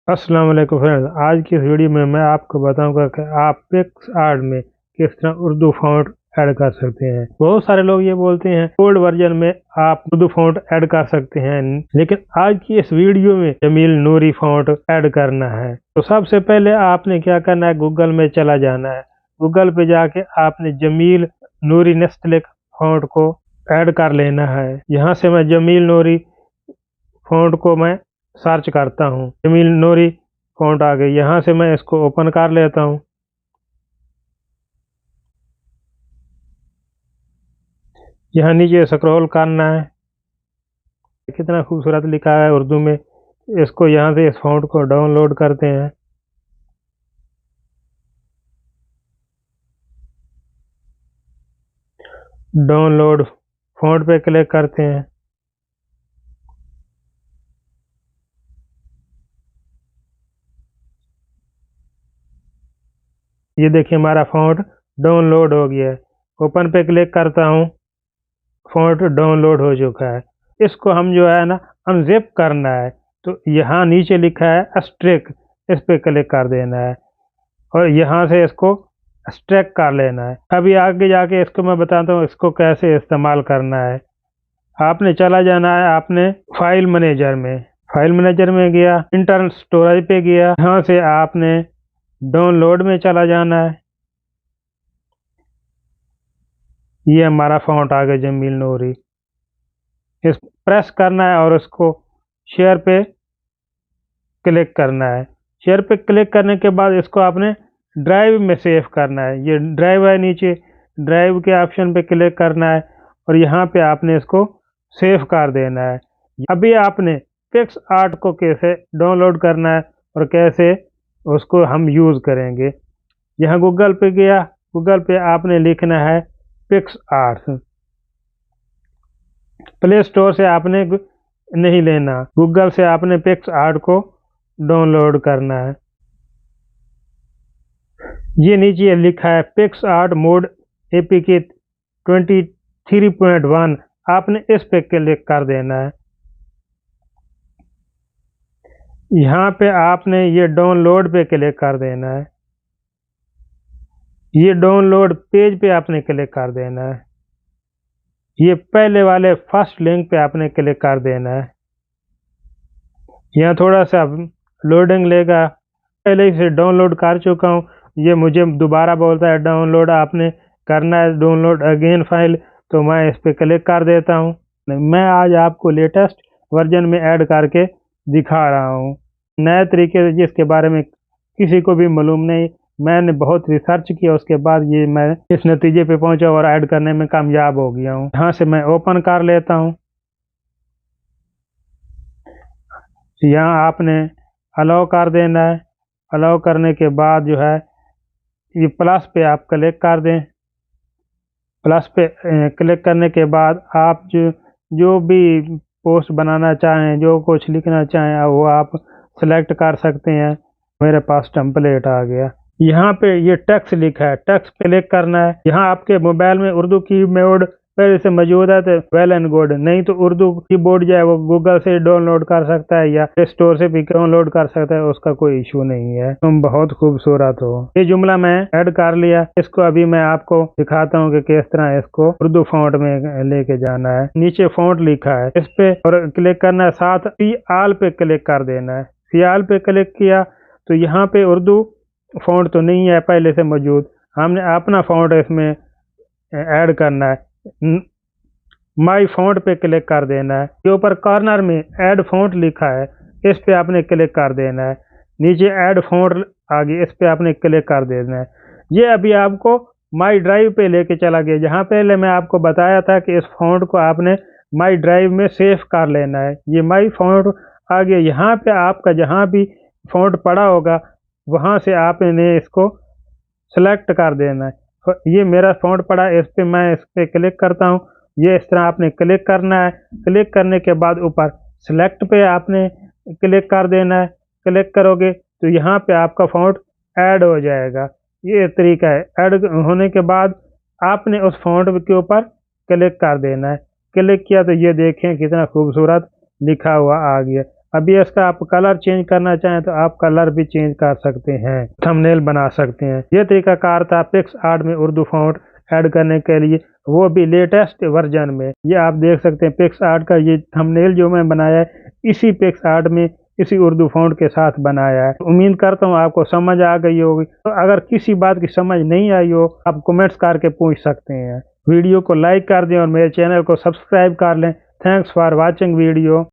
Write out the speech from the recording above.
अस्सलाम वालेकुम फ्रेंड्स। आज की इस वीडियो में मैं आपको बताऊंगा कि आप पिक्सआर्ट में किस तरह उर्दू फॉन्ट ऐड कर सकते हैं। बहुत सारे लोग ये बोलते हैं ओल्ड वर्जन में आप उर्दू फॉन्ट ऐड कर सकते हैं, लेकिन आज की इस वीडियो में जमील नूरी फॉन्ट ऐड करना है। तो सबसे पहले आपने क्या करना है, गूगल में चला जाना है। गूगल पे जाके आपने जमील नूरी नेस्टलिक फॉन्ट को ऐड कर लेना है। यहाँ से मैं जमील नूरी फॉन्ट को मैं सर्च करता हूँ। जमील नूरी फॉन्ट आ गई, यहाँ से मैं इसको ओपन कर लेता हूँ। यहाँ नीचे स्क्रॉल करना है। कितना खूबसूरत लिखा है उर्दू में। इसको यहाँ से इस फॉन्ट को डाउनलोड करते हैं। डाउनलोड फॉन्ट पे क्लिक करते हैं। ये देखिए हमारा फॉन्ट डाउनलोड हो गया है। ओपन पे क्लिक करता हूँ, फॉन्ट डाउनलोड हो चुका है। इसको हम जो है ना अनजिप करना है, तो यहाँ नीचे लिखा है अस्ट्रिक, इस पे क्लिक कर देना है और यहाँ से इसको एक्सट्रैक्ट कर लेना है। अभी आगे जाके इसको मैं बताता हूँ इसको कैसे इस्तेमाल करना है। आपने चला जाना है आपने फाइल मैनेजर में। फाइल मैनेजर में गया, इंटरनल स्टोरेज पे गया, यहाँ से आपने डाउनलोड में चला जाना है। ये हमारा फॉन्ट आ गया जमील नूरी। इस प्रेस करना है और उसको शेयर पे क्लिक करना है। शेयर पे क्लिक करने के बाद इसको आपने ड्राइव में सेव करना है। ये ड्राइव है, नीचे ड्राइव के ऑप्शन पे क्लिक करना है और यहाँ पे आपने इसको सेव कर देना है। अभी आपने पिक्सआर्ट को कैसे डाउनलोड करना है और कैसे उसको हम यूज़ करेंगे। यहाँ गूगल पे गया, गूगल पे आपने लिखना है पिक्सआर्ट। प्ले स्टोर से आपने नहीं लेना, गूगल से आपने पिक्सआर्ट को डाउनलोड करना है। ये नीचे लिखा है पिक्सआर्ट मोड एपीके 23.1, आपने इस पे क्लिक कर देना है। यहाँ पे आपने ये डाउनलोड पे क्लिक कर देना है। ये डाउनलोड पेज पे आपने क्लिक कर देना है। ये पहले वाले फर्स्ट लिंक पे आपने क्लिक कर देना है। यहाँ थोड़ा सा लोडिंग लेगा, पहले से डाउनलोड कर चुका हूँ। ये मुझे दोबारा बोलता है डाउनलोड आपने करना है, डाउनलोड अगेन फाइल, तो मैं इस पे क्लिक कर देता हूँ। मैं आज आपको लेटेस्ट वर्जन में ऐड करके दिखा रहा हूँ, नए तरीके से, जिसके बारे में किसी को भी मालूम नहीं। मैंने बहुत रिसर्च किया, उसके बाद ये मैं इस नतीजे पे पहुंचा और ऐड करने में कामयाब हो गया हूँ। यहाँ से मैं ओपन कर लेता हूँ। यहाँ आपने अलाउ कर देना है। अलाउ करने के बाद जो है ये प्लस पे आप क्लिक कर दें। प्लस पे क्लिक करने के बाद आप जो भी पोस्ट बनाना चाहें, जो कुछ लिखना चाहें, वो आप सेलेक्ट कर सकते हैं। मेरे पास टेम्पलेट आ गया। यहाँ पे ये टेक्स्ट लिखा है, टेक्स्ट क्लिक करना है। यहाँ आपके मोबाइल में उर्दू कीबोर्ड पहले से मौजूद है तो वेल एंड गुड, नहीं तो उर्दू कीबोर्ड जो है वो गूगल से डाउनलोड कर सकता है या प्ले स्टोर से भी डाउनलोड कर सकता है, उसका कोई इशू नहीं है। तुम बहुत खूबसूरत हो, ये जुमला मैं ऐड कर लिया। इसको अभी मैं आपको दिखाता हूँ कि किस तरह इसको उर्दू फॉन्ट में लेके जाना है। नीचे फॉन्ट लिखा है, इस पे और क्लिक करना है, साथ सी आल पे क्लिक कर देना है। सी आल पे क्लिक किया तो यहाँ पे उर्दू फॉन्ट तो नहीं है पहले से मौजूद, हमने अपना फॉन्ट इसमें ऐड करना है। माई फॉन्ट पे क्लिक कर देना है। ये ऊपर कॉर्नर में ऐड फॉन्ट लिखा है, इस पे आपने क्लिक कर देना है। नीचे ऐड फॉन्ट आ गई, इस पे आपने क्लिक कर देना है। ये अभी आपको माई ड्राइव पे लेके चला गया, जहाँ पहले मैं आपको बताया था कि इस फॉन्ट को आपने माई ड्राइव में सेव कर लेना है। ये माई फॉन्ट आ गया। यहाँ पे आपका जहाँ भी फॉन्ट पड़ा होगा वहाँ से आपने इसको सेलेक्ट कर देना है। ये मेरा फॉन्ट पड़ा, इस पे मैं इस पे क्लिक करता हूँ। ये इस तरह आपने क्लिक करना है। क्लिक करने के बाद ऊपर सेलेक्ट पे आपने क्लिक कर देना है। क्लिक करोगे तो यहाँ पे आपका फॉन्ट ऐड हो जाएगा। ये तरीका है। ऐड होने के बाद आपने उस फॉन्ट के ऊपर क्लिक कर देना है। क्लिक किया तो ये देखें कितना खूबसूरत लिखा हुआ आ गया। अभी इसका आप कलर चेंज करना चाहें तो आप कलर भी चेंज कर सकते हैं, थंबनेल बना सकते हैं। ये तरीकाकार था पिक्सआर्ट में उर्दू फॉन्ट ऐड करने के लिए, वो भी लेटेस्ट वर्जन में। ये आप देख सकते हैं पिक्सआर्ट का ये थंबनेल जो मैं बनाया है इसी पिक्सआर्ट में इसी उर्दू फॉन्ट के साथ बनाया है। उम्मीद करता हूँ आपको समझ आ गई होगी। तो अगर किसी बात की समझ नहीं आई हो आप कमेंट्स करके पूछ सकते हैं। वीडियो को लाइक कर दें और मेरे चैनल को सब्सक्राइब कर लें। Thanks for watching video.